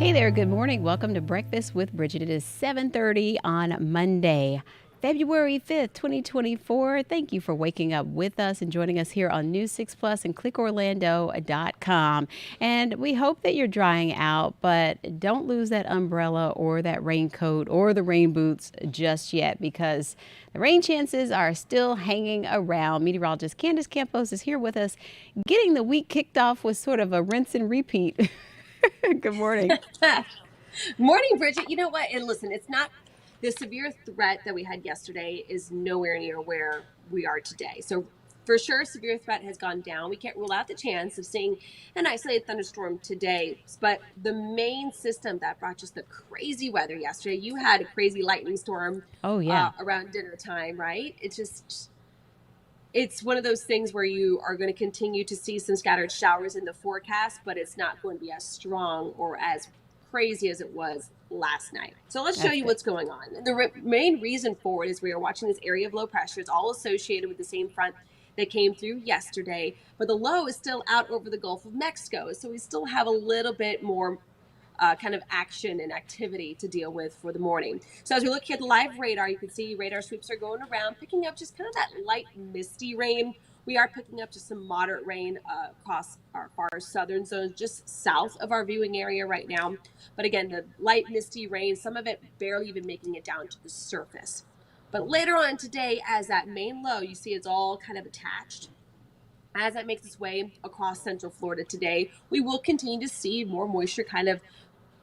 Hey there, good morning. Welcome to Breakfast with Bridgett. It is 7:30 on Monday, February 5th, 2024. Thank you for waking up with us and joining us here on News 6 Plus and clickorlando.com. And we hope that you're drying out, but don't lose that umbrella or that raincoat or the rain boots just yet, because the rain chances are still hanging around. Meteorologist Candace Campos is here with us, getting the week kicked off with sort of a rinse and repeat. Good morning. Morning, Bridget. You know what? And listen, it's not the severe threat that we had yesterday is nowhere near where we are today. So for sure, severe threat has gone down. We can't rule out the chance of seeing an isolated thunderstorm today. But the main system that brought just the crazy weather yesterday, you had a crazy lightning storm Oh, yeah. around dinner time, right? It's one of those things where you are going to continue to see some scattered showers in the forecast, but it's not going to be as strong or as crazy as it was last night. So let's show you what's going on. The main reason for it is we are watching this area of low pressure. It's all associated with the same front that came through yesterday, but the low is still out over the Gulf of Mexico. So we still have a little bit more kind of action and activity to deal with for the morning. So as we look at the live radar, you can see radar sweeps are going around, picking up just kind of that light misty rain. We are picking up just some moderate rain across our far southern zones, just south of our viewing area right now. But again, the light misty rain, some of it barely even making it down to the surface. But later on today, as that main low, you see it's all kind of attached. As that makes its way across central Florida today, we will continue to see more moisture kind of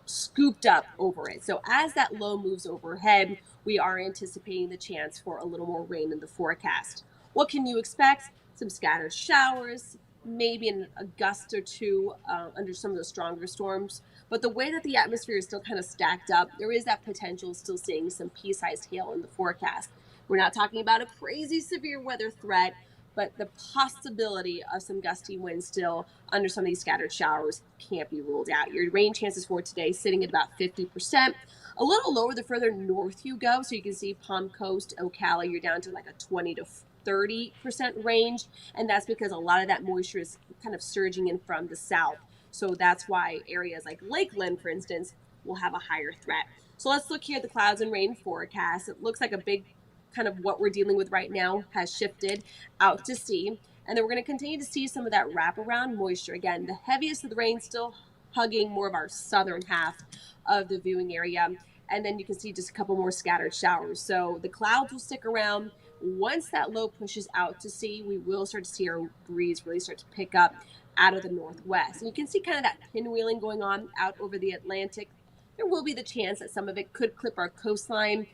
scooped up over it. So as that low moves overhead, we are anticipating the chance for a little more rain in the forecast. What can you expect? Some scattered showers, maybe a gust or two under some of the stronger storms. But the way that the atmosphere is still kind of stacked up, there is that potential of still seeing some pea-sized hail in the forecast. We're not talking about a crazy severe weather threat, but the possibility of some gusty winds still under some of these scattered showers can't be ruled out. Your rain chances for today sitting at about 50%. A little lower the further north you go. So you can see Palm Coast, Ocala, you're down to like a 20 to 30% range. And that's because a lot of that moisture is kind of surging in from the south. So that's why areas like Lakeland, for instance, will have a higher threat. So let's look here at the clouds and rain forecast. It looks like a big kind of what we're dealing with right now has shifted out to sea. And then we're going to continue to see some of that wraparound moisture. Again, the heaviest of the rain still hugging more of our southern half of the viewing area. And then you can see just a couple more scattered showers. So the clouds will stick around. Once that low pushes out to sea, we will start to see our breeze really start to pick up out of the northwest. And you can see kind of that pinwheeling going on out over the Atlantic. There will be the chance that some of it could clip our coastline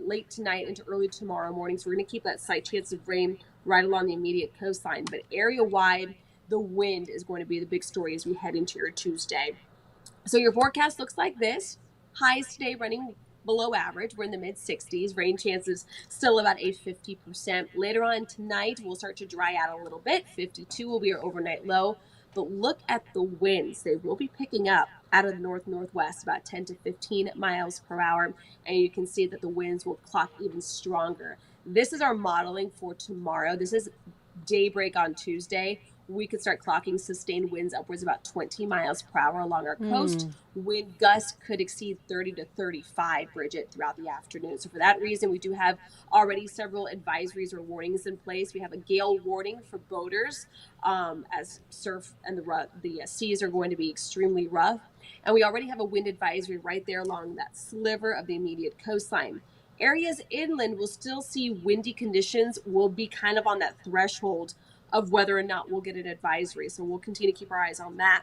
late tonight into early tomorrow morning. So we're going to keep that slight chance of rain right along the immediate coastline. But area-wide, the wind is going to be the big story as we head into your Tuesday. So your forecast looks like this. Highs today running below average. We're in the mid-60s. Rain chances still about a 50%. Later on tonight, we'll start to dry out a little bit. 52 will be our overnight low. But look at the winds. They will be picking up out of the north-northwest, about 10 to 15 miles per hour. And you can see that the winds will clock even stronger. This is our modeling for tomorrow. This is daybreak on Tuesday. We could start clocking sustained winds upwards about 20 miles per hour along our coast. Wind gusts could exceed 30 to 35, Bridget, throughout the afternoon. So for that reason, we do have already several advisories or warnings in place. We have a gale warning for boaters as surf and the seas are going to be extremely rough. And we already have a wind advisory right there along that sliver of the immediate coastline. Areas inland will still see windy conditions. Will be kind of on that threshold of whether or not we'll get an advisory. So we'll continue to keep our eyes on that.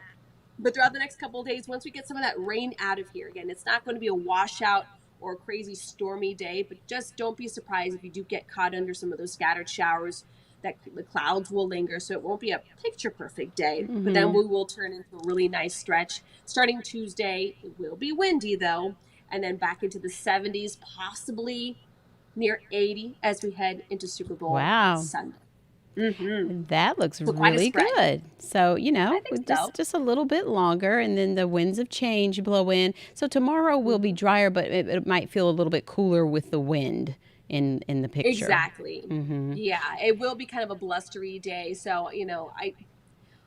But throughout the next couple of days, once we get some of that rain out of here, again, it's not going to be a washout or a crazy stormy day, but just don't be surprised if you do get caught under some of those scattered showers, that the clouds will linger. So it won't be a picture perfect day, but then we will turn into a really nice stretch. Starting Tuesday, it will be windy though, and then back into the 70s, possibly near 80 as we head into Super Bowl Sunday. That looks really good. So, so. just a little bit longer, and then the winds of change blow in. So tomorrow will be drier, but it might feel a little bit cooler with the wind in the picture. Exactly. Yeah, it will be kind of a blustery day. So,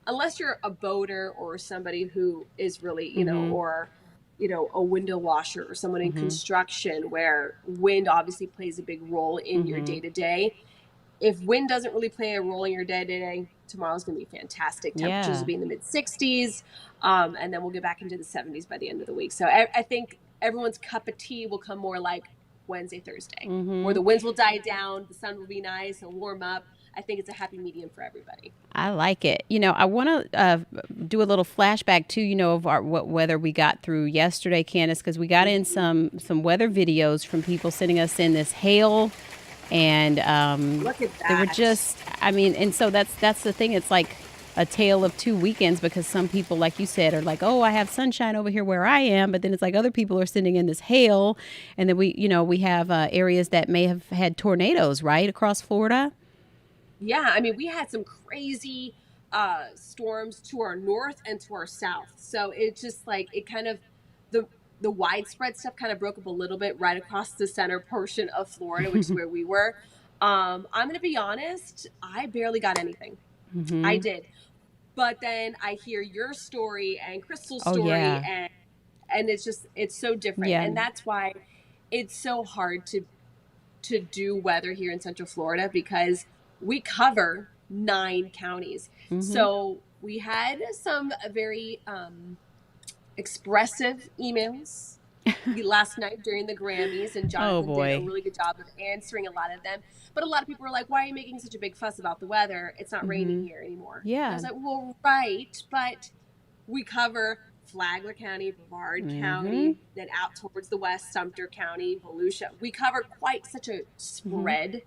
unless you're a boater or somebody who is really, or a window washer or someone in Mm-hmm. construction, where wind obviously plays a big role in your Mm-hmm. day to day. If wind doesn't really play a role in your day to day, tomorrow's going to be fantastic. Temperatures will Yeah. be in the mid 60s, and then we'll get back into the 70s by the end of the week. So I think everyone's cup of tea will come more like Wednesday, Thursday, where Mm-hmm. the winds will die down, the sun will be nice and warm up. I think it's a happy medium for everybody. I like it. I want to do a little flashback too. Of what weather we got through yesterday, Candace, because we got in Mm-hmm. some weather videos from people sending us in this hail, and Look at they were that. just. I mean, and so that's the thing. It's like a tale of two weekends because some people, like you said, are like, oh, I have sunshine over here where I am, but then it's like other people are sending in this hail, and then we have areas that may have had tornadoes right across Florida. Yeah, I mean, we had some crazy storms to our north and to our south. So it just like it kind of the the widespread stuff kind of broke up a little bit right across the center portion of Florida, which is where we were. I'm gonna be honest, I barely got anything. I Mm-hmm. did. But then I hear your story and Crystal's Oh story, yeah, and it's so different. yeah. And that's why it's so hard to do weather here in Central Florida, because we cover 9 counties. Mm-hmm. So we had some very expressive emails last night during the Grammys, and Oh Jonathan did a boy. really good job of answering a lot of them. But a lot of people were like, "Why are you making such a big fuss about the weather? It's not raining Mm-hmm. here anymore." And I Yeah. was like, "Well, right, but we cover Flagler County, Brevard Mm-hmm. County, then out towards the west, Sumter County, Volusia. We cover quite such a Mm-hmm. spread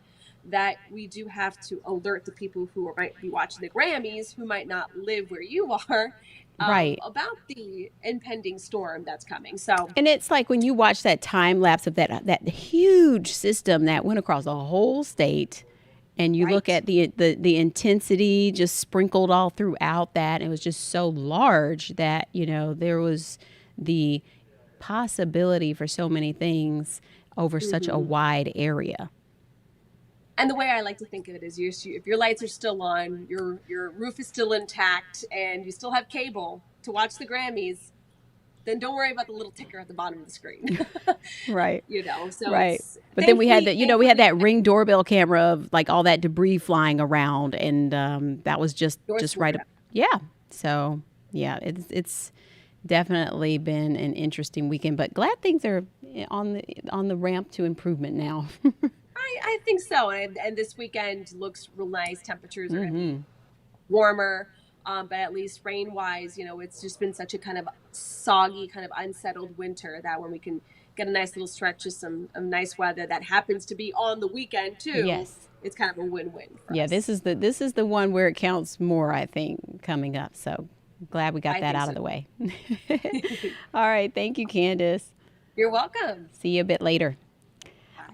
that we do have to alert the people who might be watching the Grammys, who might not live where you are, Right. about the impending storm that's coming." So, And it's like when you watch that time lapse of that huge system that went across the whole state, and you look right. at the intensity just sprinkled all throughout that, it was just so large that there was the possibility for so many things over such a Hmm. wide area. And the way I like to think of it is, if your lights are still on, your roof is still intact, and you still have cable to watch the Grammys, then don't worry about the little ticker at the bottom of the screen. Right. So Right. it's But then we had that, we had thankfully, that Ring doorbell camera of like all that debris flying around, and that was just North just right up. Florida. Yeah. So yeah, it's definitely been an interesting weekend, but glad things are on the ramp to improvement now. I think so. And this weekend looks real nice. Temperatures are going to be Mm-hmm. warmer, but at least rain wise, it's just been such a kind of soggy, kind of unsettled winter, that when we can get a nice little stretch of some of nice weather that happens to be on the weekend too, Yes. it's kind of a win-win for Yeah. This us. is the one where it counts more, I think, coming up. So glad we got I that think out so. of the way. All right. Thank you, Candace. You're welcome. See you a bit later.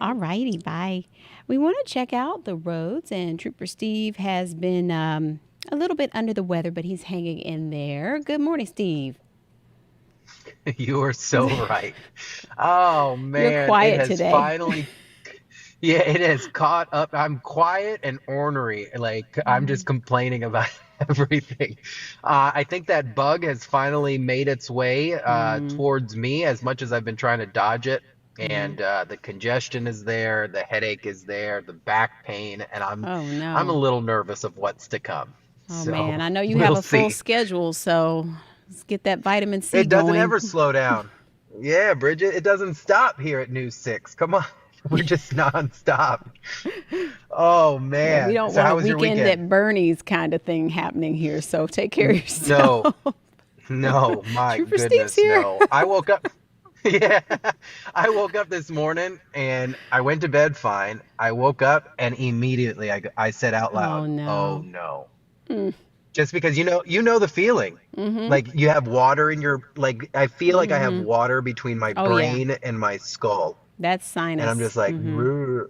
All Bye. righty, bye. We want to check out the roads, and Trooper Steve has been a little bit under the weather, but he's hanging in there. Good morning, Steve. You are so right. Oh You're man, it quiet has today. finally, yeah, it has caught up. I'm quiet and ornery. Like I'm just complaining about everything. I think that bug has finally made its way Mm-hmm. towards me as much as I've been trying to dodge it. Mm-hmm. And the congestion is there, the headache is there, the back pain, and Oh I'm a no. little nervous of what's to come. Oh man, So I know you have we'll a full see. schedule, so let's get that vitamin C It doesn't going. ever slow down. Yeah, Bridget, it doesn't stop here at News 6. Come on. We're just nonstop. Oh Well, we man. don't So want a how was your weekend weekend? at Bernie's kind of thing happening here, so take care of No. yourself. No, my Trooper Steve's goodness, here. no. I woke up yeah. I woke up this morning and I went to bed fine. I woke up and immediately I said out Oh loud, "Oh no. no." Mm. Just because you know the feeling. Mm-hmm. Like you have water in your like I feel like I have Mm-hmm. water between my Oh yeah. brain and my skull. That's And I'm sinus. just like, Mm-hmm. "Rrr."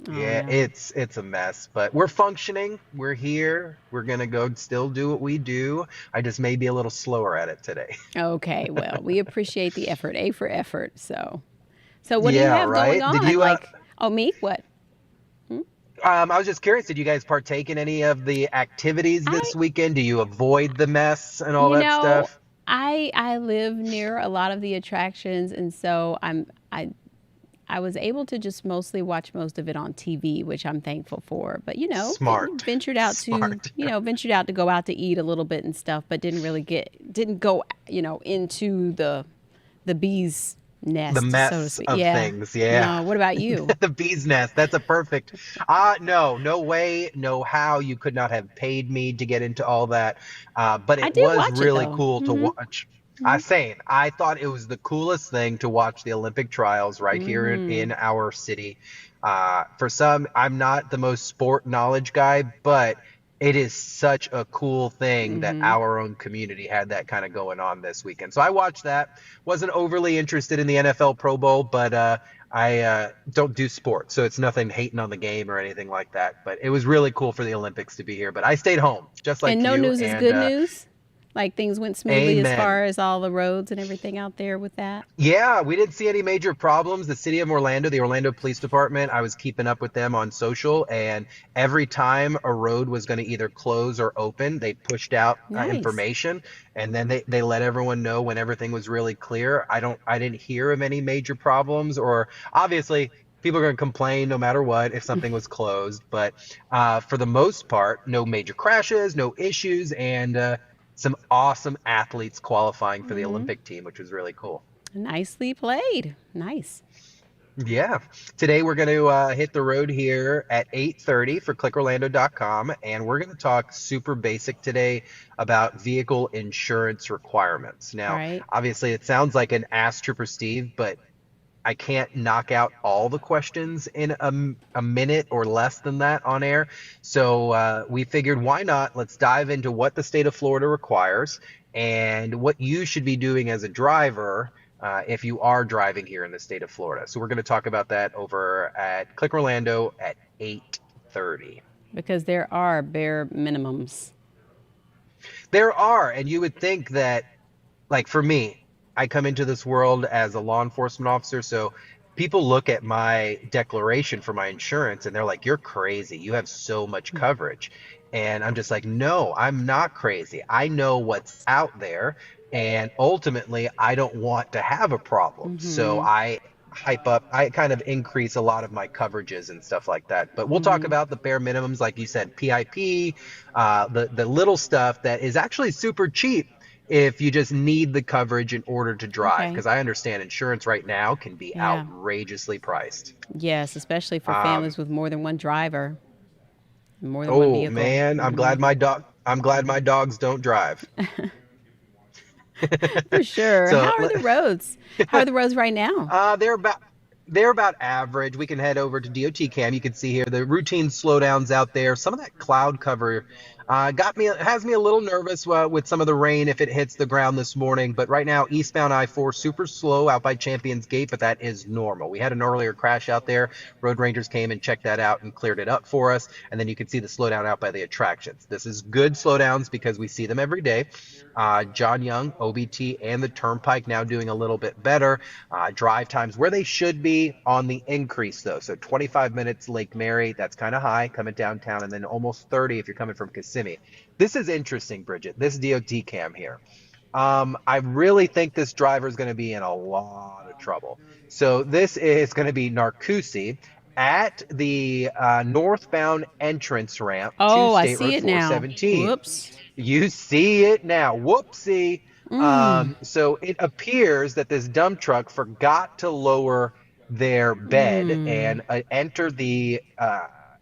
Oh Yeah, no. it's a mess, but we're functioning. We're here. We're gonna go still do what we do. I just may be a little slower at it today. Okay, well, we appreciate the effort. A for effort. So what do you Yeah, have going right. Did on? you Like, oh, me? What? Hmm? I was just curious, did you guys partake in any of the activities I this weekend? Do you avoid the mess and all You that know, stuff? I live near a lot of the attractions, and so I was able to just mostly watch most of it on TV, which I'm thankful for. But Smart. ventured out to Smart. ventured out to go out to eat a little bit and stuff, but didn't go into the bees The nest, so to mess speak. of Yeah. things, yeah. No. What about you? The bee's nest. That's a perfect. No, no way, no how. You could not have paid me to get into all that. But I it did was watch it really though. cool to watch. Same. I thought it was the coolest thing to watch the Olympic trials right here in our city. For some, I'm not the most sport knowledge guy, but it is such a cool thing that our own community had that kind of going on this weekend. So I watched that. Wasn't overly interested in the NFL Pro Bowl, but I don't do sports, so it's nothing hating on the game or anything like that. But it was really cool for the Olympics to be here. But I stayed home, just And like no you. news is And good news. Like things went smoothly as amen. far as all the roads and everything out there with that. Yeah, we didn't see any major problems. The city of Orlando, the Orlando Police Department, I was keeping up with them on social, and every time a road was going to either close or open, they pushed out Nice. information, and then they let everyone know when everything was really clear. I didn't hear of any major problems, or obviously people are going to complain no matter what if something was closed, but for the most part, no major crashes, no issues, and some awesome athletes qualifying for the Olympic team, which was really cool. Nicely played. Nice. Yeah. Today we're going to hit the road here at 8:30 for clickorlando.com, and we're going to talk super basic today about vehicle insurance requirements. All Now, right. obviously it sounds like an Ask Trooper Steve, but I can't knock out all the questions in a minute or less than that on air. So we figured, why not? Let's dive into what the state of Florida requires and what you should be doing as a driver if you are driving here in the state of Florida. So we're going to talk about that over at Click Orlando at 8:30. Because there are bare minimums. There are, and you would think that, like for me, I come into this world as a law enforcement officer, so people look at my declaration for my insurance and they're like, "You're crazy. You have so much coverage." And I'm just like, "No, I'm not crazy. I know what's out there, and ultimately, I don't want to have a problem." So I kind of increase a lot of my coverages and stuff like that. But we'll talk about the bare minimums, like you said, PIP, the little stuff that is actually super cheap if you just need the coverage in order to drive, Okay. because I understand insurance right now can be Yeah. outrageously priced. Yes, especially for Um, families with more than one driver, more than one oh vehicle. man, I'm glad my dogs don't drive. For sure. So How are the roads? How are the roads right now? Uh, they're about they're about average. We can head over to DOT cam. You can see here the routine slowdowns out there. Some of that cloud cover has me a little nervous with some of the rain if it hits the ground this morning. But right now, eastbound I-4 super slow out by Champions Gate, but that is normal. We had an earlier crash out there. Road Rangers came and checked that out and cleared it up for us. And then you can see the slowdown out by the attractions. This is good slowdowns because we see them every day. John Young, OBT, and the Turnpike now doing a little bit better. Drive times where they should be on the increase, though. So 25 minutes Lake Mary, that's kind of high coming downtown, and then almost 30 if you're coming from Kissimmee. This is interesting, Bridgett, this DOT cam here. I really think this driver is going to be in a lot of trouble. So this is going to be Narcoossee at the northbound entrance ramp to Oh, I State see Road it now. 417. Whoops. You see it now. Whoopsie. So it appears that this dump truck forgot to lower their bed and entered the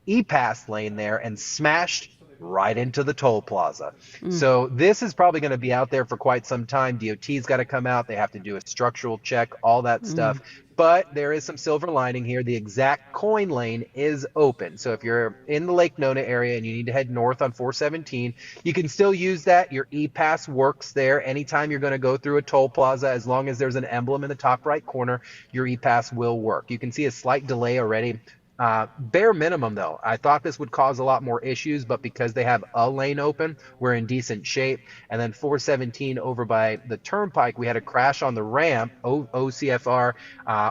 e-pass lane there and smashed right into the toll plaza. So this is probably going to be out there for quite some time. DOT's got to come out. They have to do a structural check, all that stuff. But there is some silver lining here. The exact coin lane is open. So if you're in the Lake Nona area and you need to head north on 417, you can still use that. Your e-pass works there. Anytime you're going to go through a toll plaza, as long as there's an emblem in the top right corner, your e-pass will work. You can see a slight delay already. Bare minimum, though. I thought this would cause a lot more issues, but because they have a lane open, we're in decent shape. And then 417 over by the Turnpike, we had a crash on the ramp. OCFR,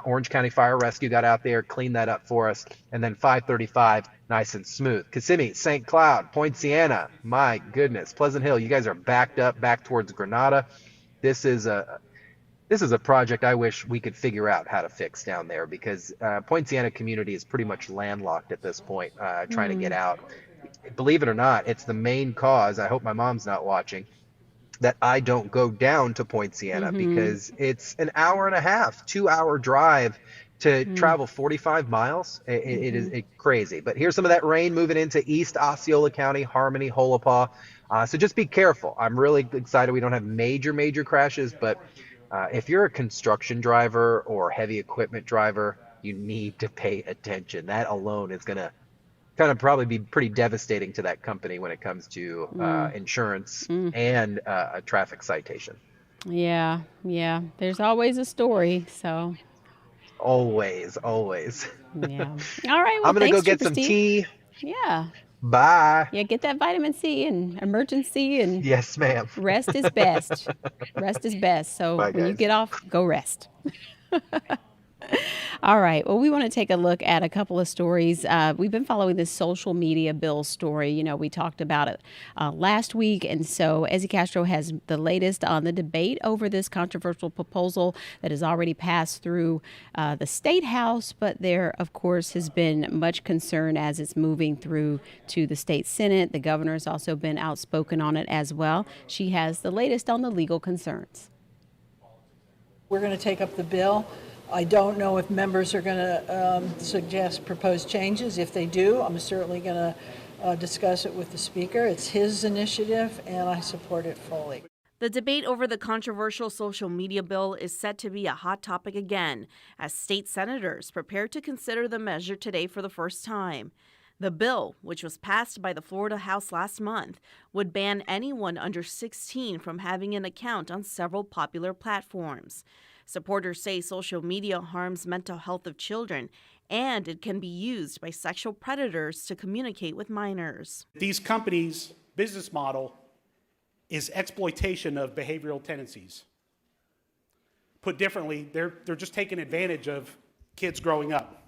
Orange County Fire Rescue got out there, cleaned that up for us. And then 535, nice and smooth. Kissimmee, St. Cloud, Point Siena, my goodness. Pleasant Hill, you guys are backed up back towards Granada. this is a project I wish we could figure out how to fix down there, because Poinciana community is pretty much landlocked at this point, trying to get out. Believe it or not, it's the main cause. I hope my mom's not watching, that I don't go down to Poinciana, because it's an hour and a half, 2 hour drive to travel 45 miles. It is crazy. But here's some of that rain moving into East Osceola County, Harmony, Holopaw. So just be careful. I'm really excited we don't have major crashes, but if you're a construction driver or heavy equipment driver, you need to pay attention. That alone is going to kind of probably be pretty devastating to that company when it comes to insurance and a traffic citation. Yeah. There's always a story. So. Always. Yeah. All right. Well, I'm going to go get Trooper some Steve. tea. Yeah. Bye. Yeah. Get that vitamin C and emergency and. Yes, ma'am. Rest is best. Rest is best. So Bye, when you guys. get off, go rest. All right. Well, we want to take a look at a couple of stories. We've been following this social media bill story. You know, we talked about it last week. And so Ezzy Castro has the latest on the debate over this controversial proposal that has already passed through the State House. But there, of course, has been much concern as it's moving through to the state Senate. The governor has also been outspoken on it as well. She has the latest on the legal concerns. We're going to take up the bill. I don't know if members are going to suggest proposed changes. If they do, I'm certainly going to discuss it with the Speaker. It's his initiative, and I support it fully. The debate over the controversial social media bill is set to be a hot topic again as state senators prepare to consider the measure today for the first time. The bill, which was passed by the Florida House last month, would ban anyone under 16 from having an account on several popular platforms. Supporters say social media harms mental health of children, and it can be used by sexual predators to communicate with minors. These companies' business model is exploitation of behavioral tendencies. Put differently, they're just taking advantage of kids growing up.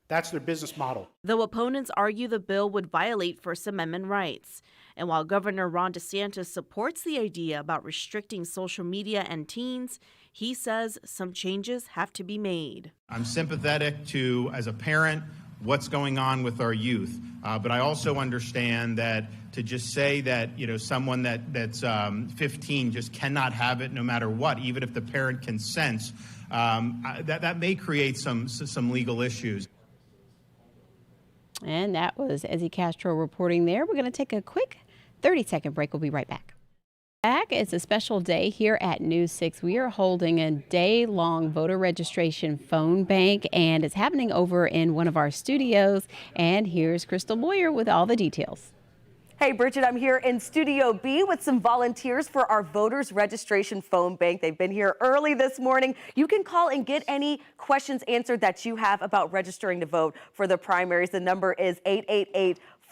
That's their business model. Though opponents argue the bill would violate First Amendment rights. And while Governor Ron DeSantis supports the idea about restricting social media and teens, he says some changes have to be made. I'm sympathetic to, as a parent, what's going on with our youth. But I also understand that to just say that, someone that's 15 just cannot have it no matter what, even if the parent consents, that may create some legal issues. And that was Ezzy Castro reporting there. We're going to take a quick 30-second break. We'll be right back. It's a special day here at News 6. We are holding a day-long voter registration phone bank, and it's happening over in one of our studios. And here's Crystal Boyer with all the details. Hey, Bridget, I'm here in Studio B with some volunteers for our voters registration phone bank. They've been here early this morning. You can call and get any questions answered that you have about registering to vote for the primaries. The number is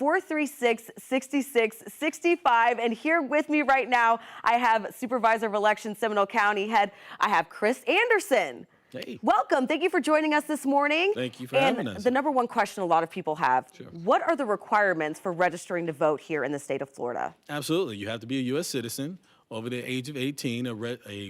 888-436-6665. And here with me right now, I have Supervisor of Elections, Seminole County Head. I have Chris Anderson. Hey. Welcome. Thank you for joining us this morning. Thank you for having us. The number one question a lot of people have, Sure. What are the requirements for registering to vote here in the state of Florida? Absolutely. You have to be a U.S. citizen over the age of 18, a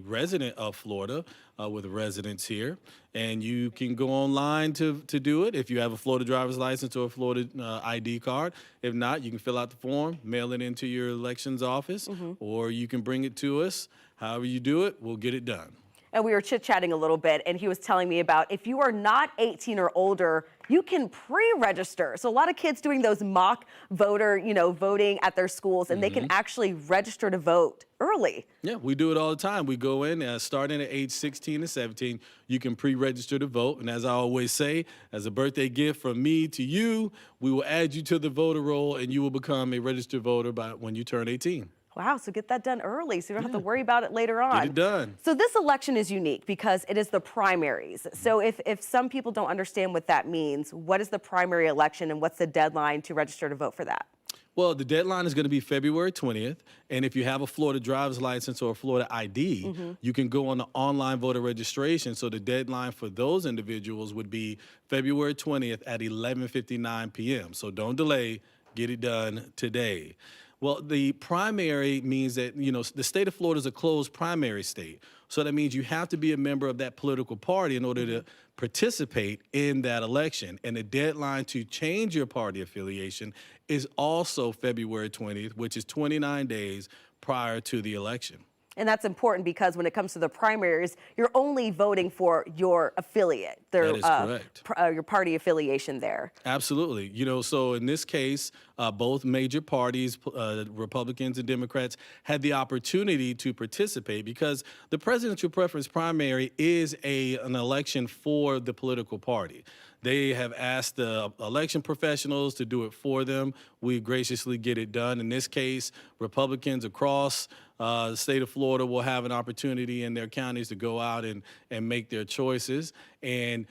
resident of Florida with residence here. And you can go online to do it if you have a Florida driver's license or a Florida ID card. If not, you can fill out the form, mail it into your elections office, or you can bring it to us. However you do it, we'll get it done. And we were chit-chatting a little bit, and he was telling me about if you are not 18 or older, you can pre-register. So a lot of kids doing those mock voter, voting at their schools, and they can actually register to vote early. Yeah, we do it all the time. We go in, starting at age 16 and 17, you can pre-register to vote. And as I always say, as a birthday gift from me to you, we will add you to the voter roll, and you will become a registered voter when you turn 18. Wow, so get that done early so you don't have to worry about it later on. Get it done. So this election is unique because it is the primaries. So if some people don't understand what that means, what is the primary election and what's the deadline to register to vote for that? Well, the deadline is going to be February 20th. And if you have a Florida driver's license or a Florida ID, you can go on the online voter registration. So the deadline for those individuals would be February 20th at 11:59 p.m. So don't delay. Get it done today. Well, the primary means that, the state of Florida is a closed primary state. So that means you have to be a member of that political party in order to participate in that election. And the deadline to change your party affiliation is also February 20th, which is 29 days prior to the election. And that's important because when it comes to the primaries, you're only voting for your affiliate, That is correct. Your party affiliation there. Absolutely. So in this case, both major parties, Republicans and Democrats, had the opportunity to participate because the presidential preference primary is an election for the political party. They have asked the election professionals to do it for them. We graciously get it done. In this case, Republicans across the state of Florida will have an opportunity in their counties to go out and make their choices. And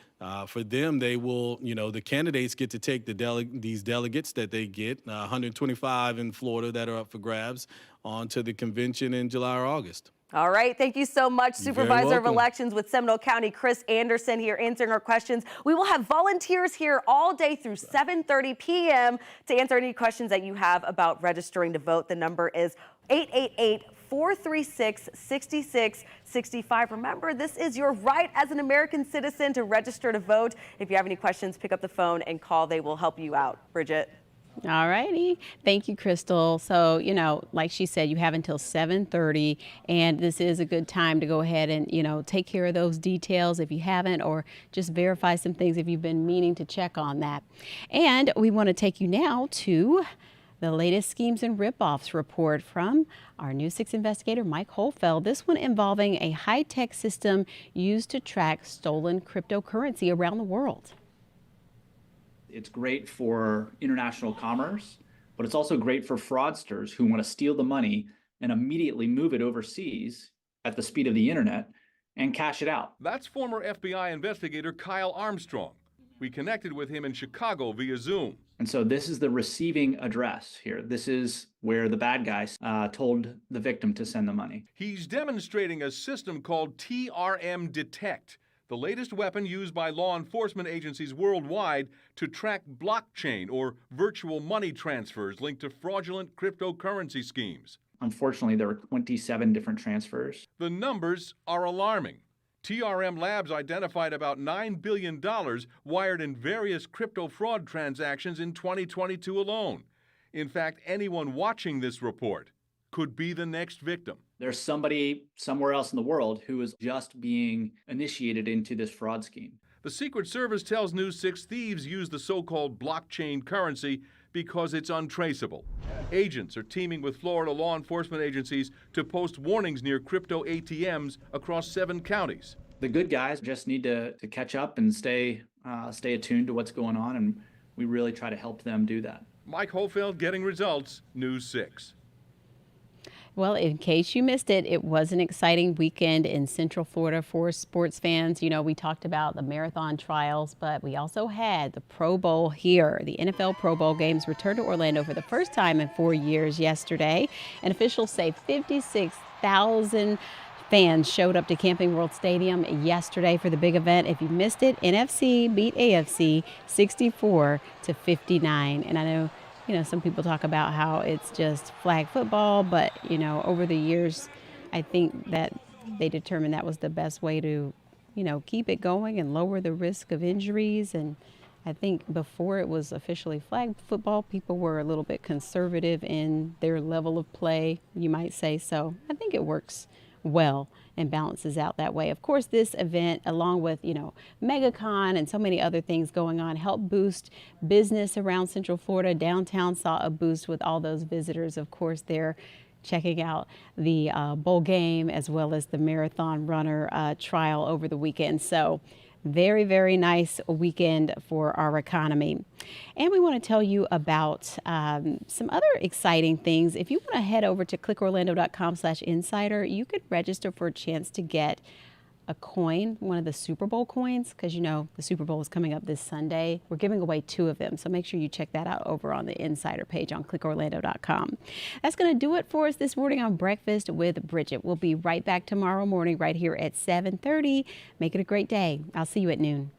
for them, they will, the candidates get to take these delegates that they get, 125 in Florida that are up for grabs, onto the convention in July or August. All right. Thank you so much, You're Supervisor of welcome. Elections with Seminole County, Chris Anderson, here answering our questions. We will have volunteers here all day through 7:30 p.m. to answer any questions that you have about registering to vote. The number is 888-436-6665. Remember, this is your right as an American citizen to register to vote. If you have any questions, pick up the phone and call. They will help you out. Bridgett. All righty. Thank you, Crystal. So, like she said, you have until 7:30, and this is a good time to go ahead and, take care of those details if you haven't, or just verify some things if you've been meaning to check on that. And we want to take you now to the latest schemes and ripoffs report from our News 6 investigator, Mike Holfeld. This one involving a high-tech system used to track stolen cryptocurrency around the world. It's great for international commerce, but it's also great for fraudsters who want to steal the money and immediately move it overseas at the speed of the internet and cash it out. That's former FBI investigator Kyle Armstrong. We connected with him in Chicago via Zoom. And so this is the receiving address here. This is where the bad guys told the victim to send the money. He's demonstrating a system called TRM Detect, the latest weapon used by law enforcement agencies worldwide to track blockchain or virtual money transfers linked to fraudulent cryptocurrency schemes. Unfortunately, there were 27 different transfers. The numbers are alarming. TRM Labs identified about $9 billion wired in various crypto fraud transactions in 2022 alone. In fact, anyone watching this report could be the next victim. There's somebody somewhere else in the world who is just being initiated into this fraud scheme. The Secret Service tells News 6 thieves use the so-called blockchain currency because it's untraceable. Agents are teaming with Florida law enforcement agencies to post warnings near crypto ATMs across 7 counties. The good guys just need to catch up and stay attuned to what's going on, and we really try to help them do that. Mike Holfeld getting results, News 6. Well, in case you missed it, it was an exciting weekend in Central Florida for sports fans. We talked about the marathon trials, but we also had the Pro Bowl here. The NFL Pro Bowl games returned to Orlando for the first time in 4 years yesterday, and officials say 56,000 fans showed up to Camping World Stadium yesterday for the big event. If you missed it, NFC beat AFC 64-59. And I know, some people talk about how it's just flag football, but, over the years, I think that they determined that was the best way to, keep it going and lower the risk of injuries. And I think before it was officially flag football, people were a little bit conservative in their level of play, you might say. So I think it works well and balances out that way. Of course, this event, along with, MegaCon and so many other things going on, helped boost business around Central Florida. Downtown saw a boost with all those visitors. Of course, they're checking out the bowl game as well as the marathon runner trial over the weekend. So very, very nice weekend for our economy. And we want to tell you about some other exciting things. If you want to head over to clickorlando.com/insider, you could register for a chance to get a coin, one of the Super Bowl coins, because the Super Bowl is coming up this Sunday. We're giving away 2 of them, so make sure you check that out over on the Insider page on clickorlando.com. That's going to do it for us this morning on Breakfast with Bridgett. We'll be right back tomorrow morning right here at 7:30. Make it a great day. I'll see you at noon.